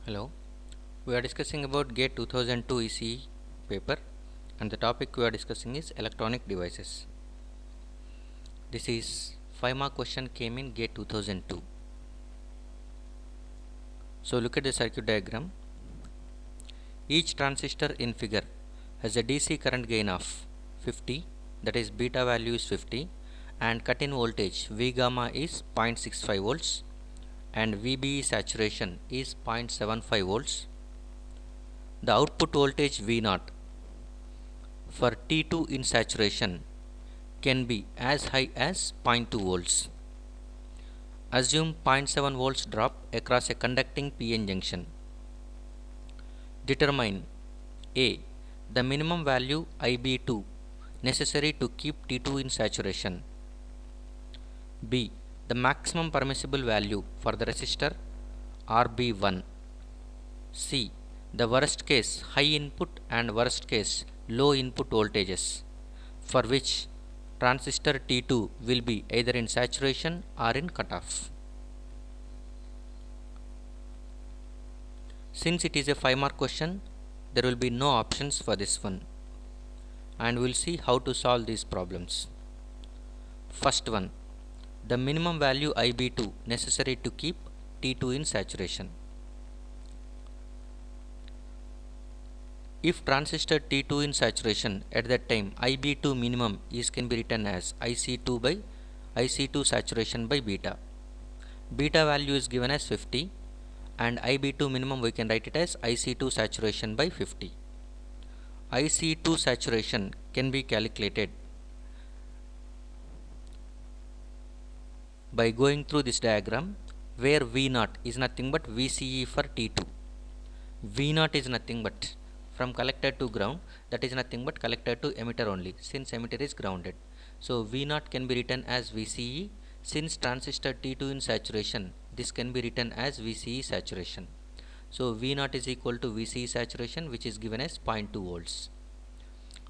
Hello, we are discussing about GATE 2002 ECE paper, and the topic we are discussing is electronic devices. This is 5 mark question came in GATE 2002. So look at the circuit diagram. Each transistor in figure has a DC current gain of 50, that is beta value is 50, and cut-in voltage V gamma is 0.65 volts and VBE saturation is 0.75 volts. The output voltage V0 for T2 in saturation can be as high as 0.2 volts. Assume 0.7 volts drop across a conducting PN junction. Determine A. The minimum value IB2 necessary to keep T2 in saturation. B. The maximum permissible value for the resistor RB1. C. The worst case high input and worst case low input voltages for which transistor T2 will be either in saturation or in cutoff. Since it is a 5 mark question, there will be no options for this one, and we will see how to solve these problems. First one, the minimum value IB2 necessary to keep T2 in saturation. If transistor T2 in saturation, at that time IB2 minimum can be written as IC2 saturation by beta. Beta value is given as 50 and IB2 minimum we can write it as IC2 saturation by 50. IC2 saturation can be calculated by going through this diagram where V0 is nothing but VCE for T2. V0 is nothing but from collector to ground, that is nothing but collector to emitter only, since emitter is grounded. So V0 can be written as VCE. Since transistor T2 in saturation, this can be written as VCE saturation. So V0 is equal to VCE saturation, which is given as 0.2 volts.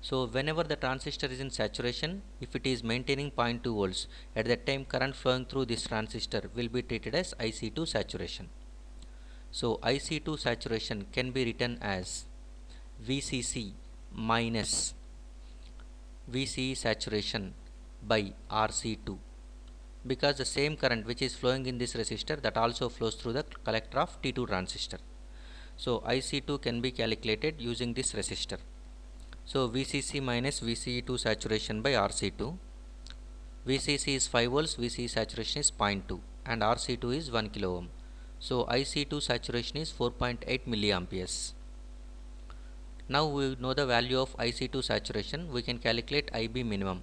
So whenever the transistor is in saturation, if it is maintaining 0.2 volts, at that time current flowing through this transistor will be treated as IC2 saturation. So IC2 saturation can be written as VCC minus VCE saturation by RC2, because the same current which is flowing in this resistor, that also flows through the collector of T2 transistor. So IC2 can be calculated using this resistor. So VCC minus VCE2 saturation by RC2. VCC is 5 volts, VCE saturation is 0.2 and RC2 is 1 kilo ohm. So IC2 saturation is 4.8 milliamperes. Now we know the value of IC2 saturation. We can calculate IB minimum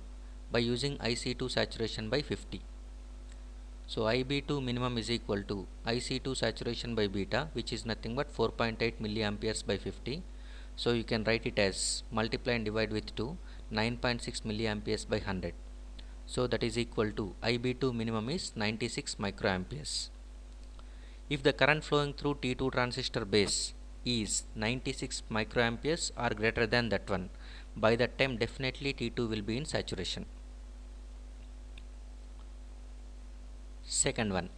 by using IC2 saturation by 50. So IB2 minimum is equal to IC2 saturation by beta, which is nothing but 4.8 milliamperes by 50. So you can write it as multiply and divide with 2, 9.6 milliamperes by 100. So that is equal to IB2 minimum is 96 microamperes. If the current flowing through T2 transistor base is 96 microamperes or greater than that one, by that time definitely T2 will be in saturation. Second one,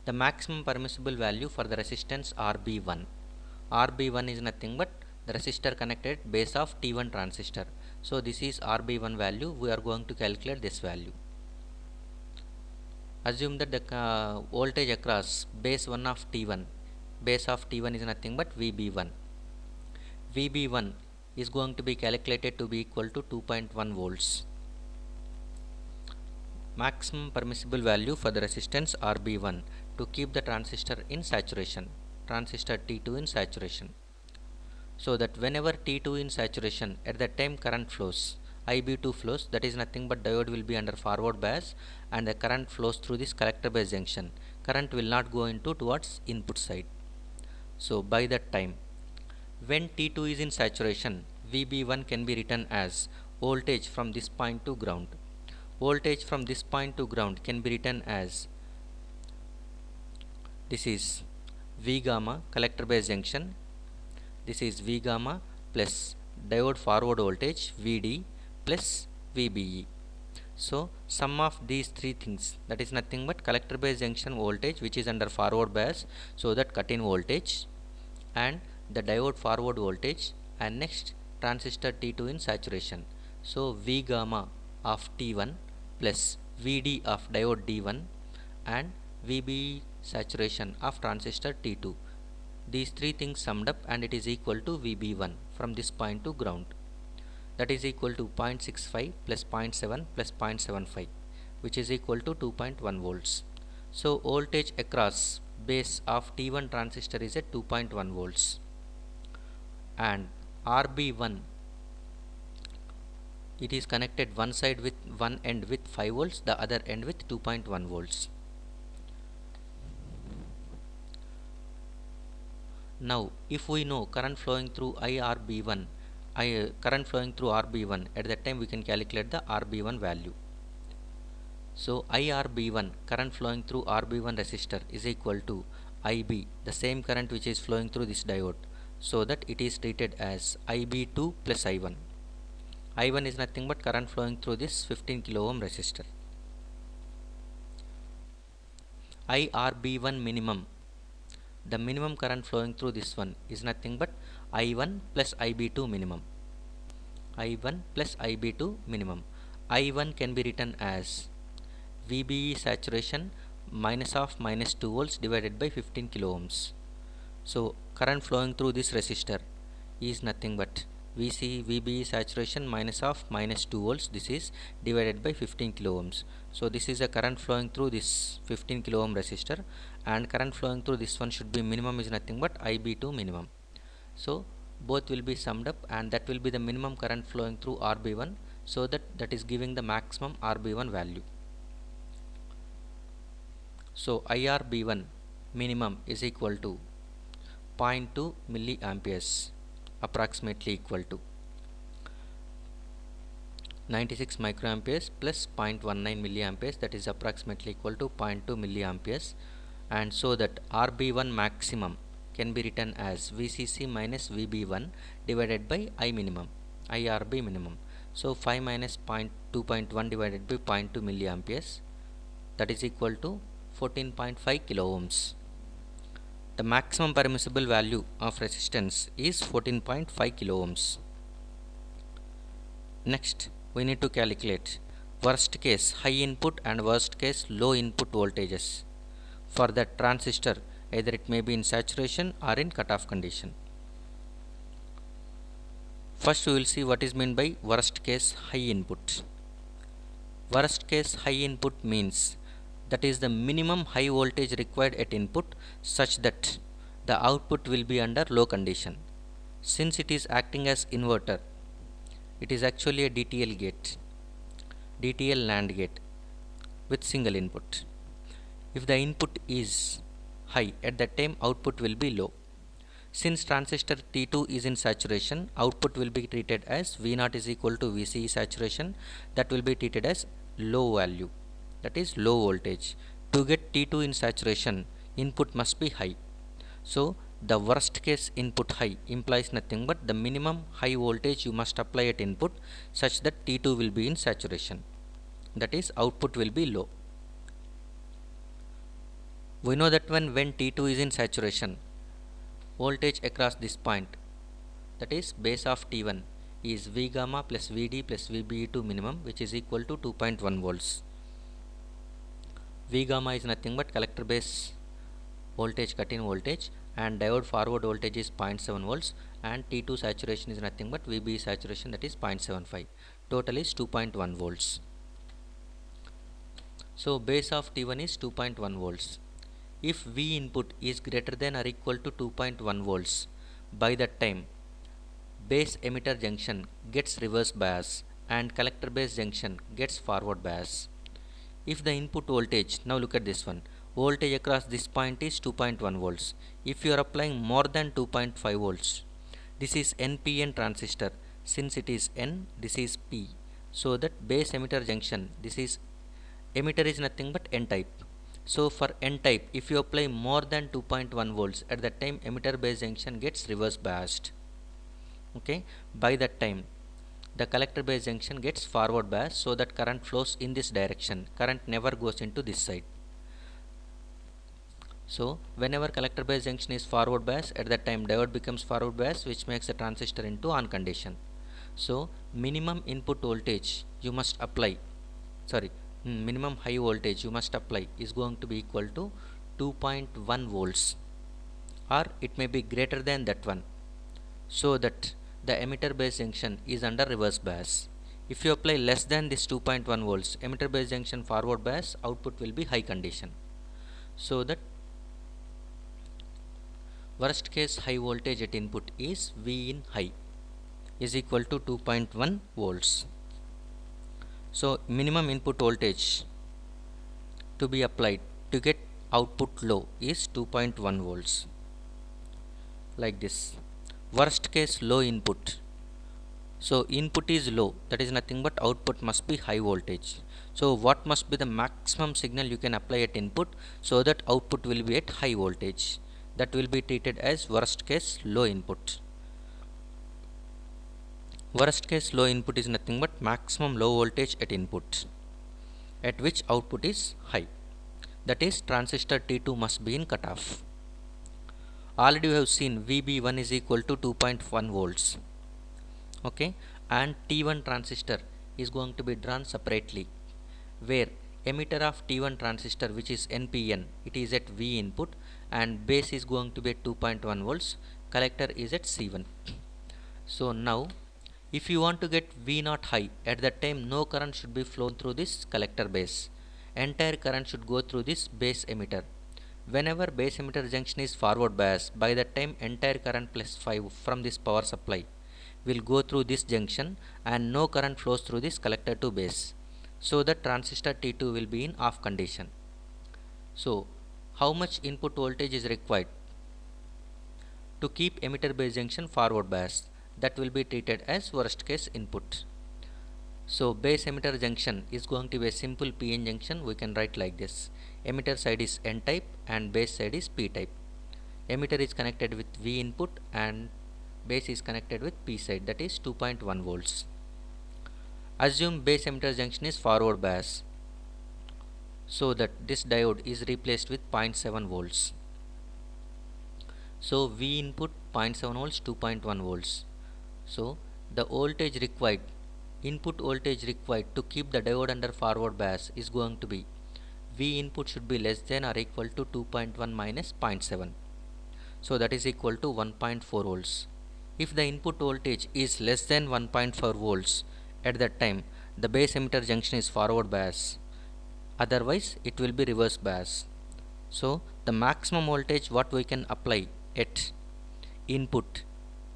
the maximum permissible value for the resistance RB1. RB1 is nothing but the resistor connected base of T1 transistor. So this is RB1 value. We are going to calculate this value. Assume that the voltage across base 1 of T1, base of T1 is nothing but VB1. VB1 is going to be calculated to be equal to 2.1 volts. Maximum permissible value for the resistance RB1 to keep the transistor in saturation, transistor T2 in saturation. So that whenever T2 in saturation, at that time current flows, IB2 flows, that is nothing but diode will be under forward bias and the current flows through this collector base junction. Current will not go into towards input side. So by that time, when T2 is in saturation, VB1 can be written as voltage from this point to ground. Voltage from this point to ground can be written as, this is V gamma collector base junction, this is V gamma plus diode forward voltage VD plus VBE. So sum of these three things, that is nothing but collector base junction voltage which is under forward bias, so that cut-in voltage and the diode forward voltage, and next transistor T2 in saturation. So V gamma of T1 plus Vd of diode D1 and Vb saturation of transistor T2. These three things summed up, and it is equal to Vb1 from this point to ground. That is equal to 0.65 plus 0.7 plus 0.75, which is equal to 2.1 volts. So voltage across base of T1 transistor is at 2.1 volts, and RB1, it is connected one side with one end with 5 volts, the other end with 2.1 volts. Now if we know current flowing through IRB1, current flowing through RB1, at that time we can calculate the RB1 value. So IRB1, current flowing through RB1 resistor, is equal to IB, the same current which is flowing through this diode, so that it is treated as IB2 plus I1. I1 is nothing but current flowing through this 15 kilo ohm resistor. IRB1 minimum, the minimum current flowing through this one, is nothing but I1 plus IB2 minimum. I1 plus IB2 minimum. I1 can be written as VBE saturation minus of minus 2 volts divided by 15 kilo ohms. So current flowing through this resistor is nothing but VBE saturation minus of minus 2 volts, this is divided by 15 kilo ohms. So this is a current flowing through this 15 kilo ohm resistor, and current flowing through this one should be minimum is nothing but IB2 minimum. So both will be summed up, and that will be the minimum current flowing through RB1, so that is giving the maximum RB1 value. So IRB1 minimum is equal to 0.2 milliamperes, approximately equal to 96 microamperes plus 0.19 milliamperes, that is approximately equal to 0.2 milliamperes. And so that RB1 maximum can be written as VCC minus VB1 divided by I minimum, IRB minimum. So 5 minus 2.1 divided by 0.2 milliamperes, that is equal to 14.5 kilo ohms. The maximum permissible value of resistance is 14.5 kilo ohms. Next, we need to calculate worst case high input and worst case low input voltages for that transistor, either it may be in saturation or in cutoff condition. First we will see what is meant by worst case high input. Worst case high input means that is the minimum high voltage required at input such that the output will be under low condition. Since it is acting as inverter, it is actually a DTL gate, DTL NAND gate with single input. If the input is high, at that time output will be low. Since transistor T2 is in saturation, output will be treated as V0 is equal to VCE saturation, that will be treated as low value, that is low voltage. To get T2 in saturation, input must be high. So the worst case input high implies nothing but the minimum high voltage you must apply at input such that T2 will be in saturation, that is output will be low. We know that when T2 is in saturation, voltage across this point, that is base of T1, is V gamma plus Vd plus VBE2 minimum, which is equal to 2.1 volts. V gamma is nothing but collector base voltage cut in voltage, and diode forward voltage is 0.7 volts, and T2 saturation is nothing but VBE saturation, that is 0.75. Total is 2.1 volts. So base of T1 is 2.1 volts. If V input is greater than or equal to 2.1 volts, by that time base emitter junction gets reverse bias and collector base junction gets forward bias. If the input voltage, now look at this one, voltage across this point is 2.1 volts. If you are applying more than 2.5 volts, this is NPN transistor. Since it is N, this is P. So that base emitter junction, this is emitter is nothing but N type. So for N type, if you apply more than 2.1 volts, at that time emitter base junction gets reverse biased. Okay, by that time the collector base junction gets forward biased, so that current flows in this direction. Current never goes into this side. So whenever collector base junction is forward bias, at that time diode becomes forward bias, which makes the transistor into on condition. So minimum input voltage you must apply, sorry, minimum high voltage you must apply is going to be equal to 2.1 volts, or it may be greater than that one, so that the emitter base junction is under reverse bias. If you apply less than this 2.1 volts emitter base junction forward bias, output will be high condition. So that worst case high voltage at input is V in high is equal to 2.1 volts. So minimum input voltage to be applied to get output low is 2.1 volts, like this. Worst case low input, so input is low, that is nothing but output must be high voltage. So what must be the maximum signal you can apply at input so that output will be at high voltage? That will be treated as worst case low input. Worst case low input is nothing but maximum low voltage at input at which output is high. That is transistor T2 must be in cutoff. Already we have seen VB1 is equal to 2.1 volts. Okay, and T1 transistor is going to be drawn separately, where emitter of T1 transistor, which is NPN, it is at V input and base is going to be at 2.1 volts, collector is at C1. So now if you want to get V0 high, at that time no current should be flown through this collector base, entire current should go through this base emitter. Whenever base emitter junction is forward bias, by that time entire current plus 5 from this power supply will go through this junction and no current flows through this collector to base. So the transistor T2 will be in off condition. So how much input voltage is required to keep emitter base junction forward bias? That will be treated as worst case input. So base emitter junction is going to be a simple PN junction. We can write like this: emitter side is N type and base side is P type. Emitter is connected with V input and base is connected with P side, that is 2.1 volts. Assume base emitter junction is forward bias, so that this diode is replaced with 0.7 volts. So V input 0.7 volts, 2.1 volts. So the voltage required, input voltage required to keep the diode under forward bias is going to be V input should be less than or equal to 2.1 minus 0.7. So that is equal to 1.4 volts. If the input voltage is less than 1.4 volts, at that time the base emitter junction is forward bias, otherwise it will be reverse bias. So the maximum voltage what we can apply at input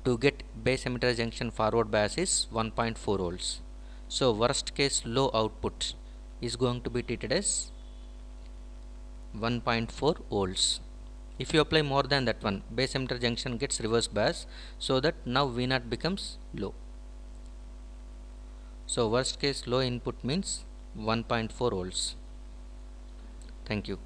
to get base emitter junction forward bias is 1.4 volts. So worst case low output is going to be treated as 1.4 volts. If you apply more than that one, base emitter junction gets reverse bias, so that now V0 becomes low. So worst case low input means 1.4 volts. Thank you.